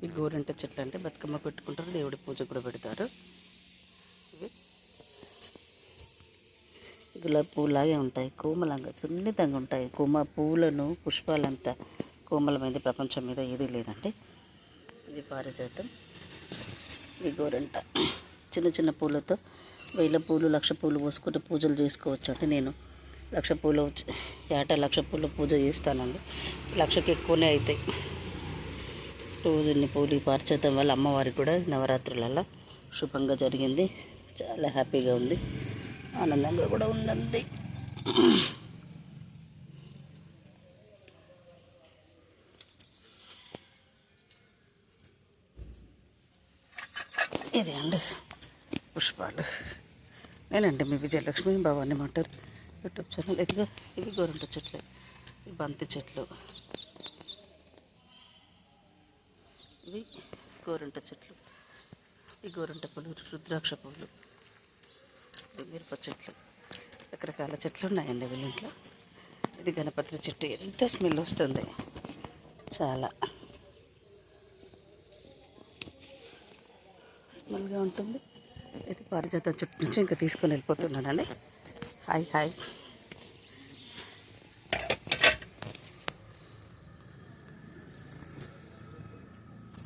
ఈ గోరంట చెట్లు అంటే బతుకమ్మ పెట్టుకుంటారు, దేవుడి పూజ కూడా పెడతారు. ఇవి గులాబీ పువ్వులాగే ఉంటాయి, కోమలంగా సున్నితంగా ఉంటాయి. పువ్వులను పుష్పాలంతా కోమలమైంది ప్రపంచం మీద ఏదీ లేదండి. ఇది పారిజాతం, ఇది గోరంట. చిన్న చిన్న పూలతో 1000 పూలు 1,00,000 పూలు పోసుకుంటే పూజలు చేసుకోవచ్చు అండి. నేను 1,00,000 పూలు ఏటా 1,00,000 పూలు పూజ చేస్తానండి. 1,00,000కి ఎక్కువనే అవుతాయి. రోజు ఇన్ని పూలు ఈ పారిజాతం వల్ల అమ్మవారికి కూడా నవరాత్రులలో శుభంగా జరిగింది. చాలా హ్యాపీగా ఉంది, ఆనందంగా కూడా ఉందండి. ఇది అండి పుష్పాలు. నేనండి మీ Vijayalakshmi Bhavani matter YouTube channel. ఇదిగో ఇవి గోరంట చెట్లు, ఇవి బంతి చెట్లు, ఇవి గోరంట చెట్లు, ఈ గోరంట పూలు, రుద్రాక్ష పూలు, మిరప చెట్లు, రకరకాల చెట్లు ఉన్నాయండి వీళ్ళింట్లో. ఇది గణపతి చెట్టు, ఎంత స్మెల్ వస్తుంది, చాలా స్మెల్గా ఉంటుంది. ఇది పారిజాతం చెట్టు నుంచి ఇంకా తీసుకొని వెళ్ళిపోతున్నానండి. Hi hi.